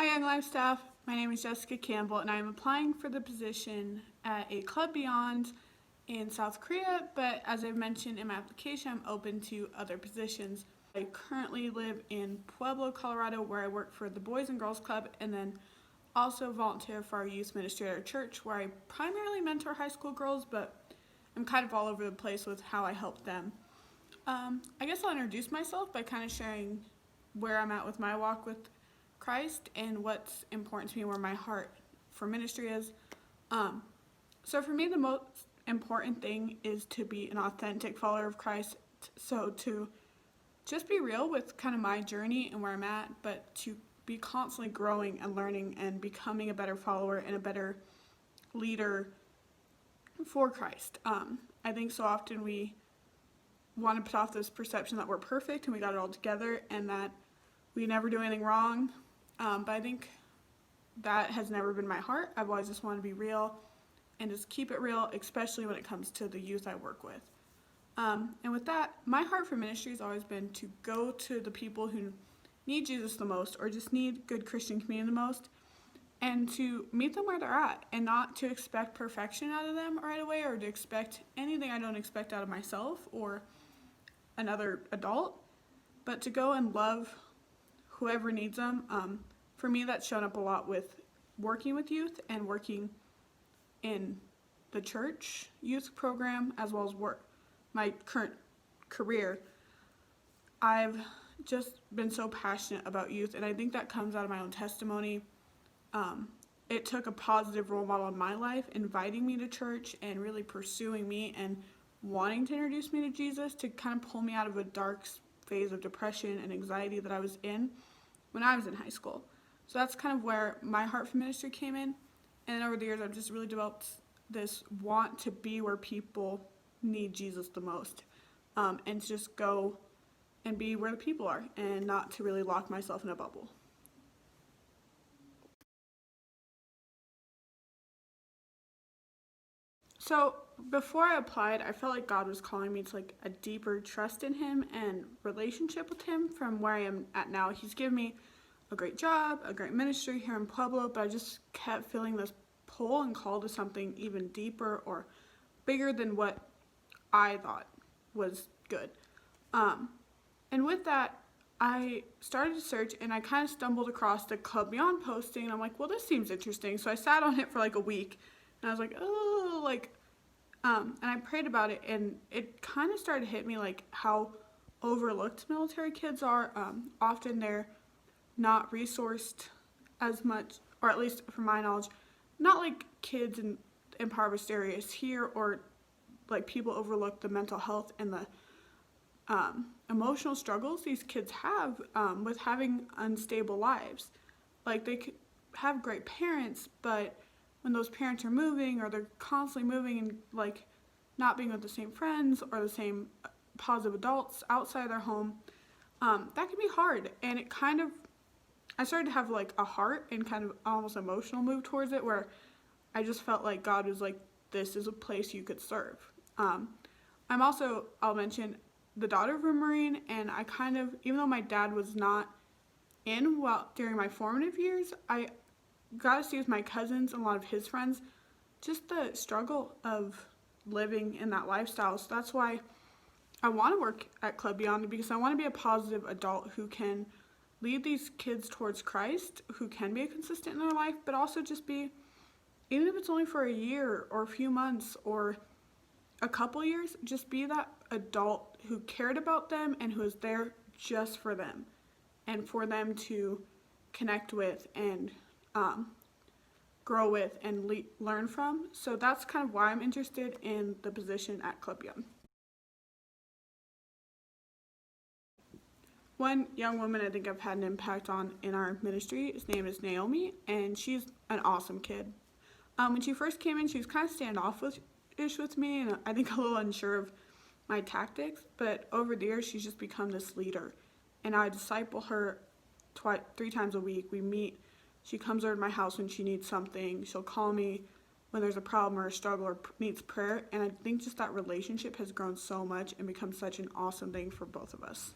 Hi Young Life staff, my name is Jessica Campbell and I am applying for the position at a club Beyind in South Korea, but as I've mentioned in my application, I'm open to other positions. I currently live in Pueblo, Colorado, where I work for the Boys and Girls Club and then also volunteer for our youth ministry at our church, where I primarily mentor high school girls, but I'm kind of all over the place with how I help them. I guess I'll introduce myself by kind of sharing where I'm at with my walk with Christ and what's important to me, where my heart for ministry is. So for me, the most important thing is to be an authentic follower of Christ. So to just be real with kind of my journey and where I'm at, but to be constantly growing and learning and becoming a better follower and a better leader for Christ. I think so often we want to put off this perception that we're perfect and we got it all together and that we never do anything wrong. But I think that has never been my heart. I've always just wanted to be real and just keep it real, especially when it comes to the youth I work with. And with that, my heart for ministry has always been to go to the people who need Jesus the most or just need good Christian community the most, and to meet them where they're at and not to expect perfection out of them right away or to expect anything I don't expect out of myself or another adult, but to go and love whoever needs them. For me, that's shown up a lot with working with youth and working in the church youth program as well as my current career. I've just been so passionate about youth, and I think that comes out of my own testimony. It took a positive role model in my life, inviting me to church and really pursuing me and wanting to introduce me to Jesus to kind of pull me out of a dark phase of depression and anxiety that I was in when I was in high school. So that's kind of where my heart for ministry came in. And over the years, I've just really developed this want to be where people need Jesus the most, and to just go and be where the people are and not to really lock myself in a bubble. So before I applied, I felt like God was calling me to like a deeper trust in Him and relationship with Him from where I am at now. He's given me a great job, a great ministry here in Pueblo, but I just kept feeling this pull and call to something even deeper or bigger than what I thought was good. And with that, I started to search and I kind of stumbled across the Club Beyind posting and I'm like, well, this seems interesting. So I sat on it for like a week and I was like, oh, and I prayed about it and it kind of started to hit me like how overlooked military kids are. Often they're not resourced as much, or at least from my knowledge, not like kids in impoverished areas here, or like people overlook the mental health and the emotional struggles these kids have with having unstable lives. Like they could have great parents, but when those parents are moving or they're constantly moving and like not being with the same friends or the same positive adults outside their home, that can be hard. And it kind of, I started to have like a heart and kind of almost emotional move towards it where I just felt like God was like, this is a place you could serve. I'm also, I'll mention, the daughter of a Marine, and I kind of, even though my dad was not in during my formative years, I got to see with my cousins and a lot of his friends just the struggle of living in that lifestyle. So that's why I want to work at Club Beyind, because I want to be a positive adult who can lead these kids towards Christ, who can be consistent in their life, but also just be, even if it's only for a year or a few months or a couple years, just be that adult who cared about them and who is there just for them and for them to connect with and grow with and learn from. So that's kind of why I'm interested in the position at Club Beyind. One young woman I think I've had an impact on in our ministry, his name is Naomi, and she's an awesome kid. When she first came in, she was kind of standoffish with me and I think a little unsure of my tactics, but over the years she's just become this leader, and I disciple her 3 times a week. We meet, she comes over to my house when she needs something, she'll call me when there's a problem or a struggle or needs prayer, and I think just that relationship has grown so much and become such an awesome thing for both of us.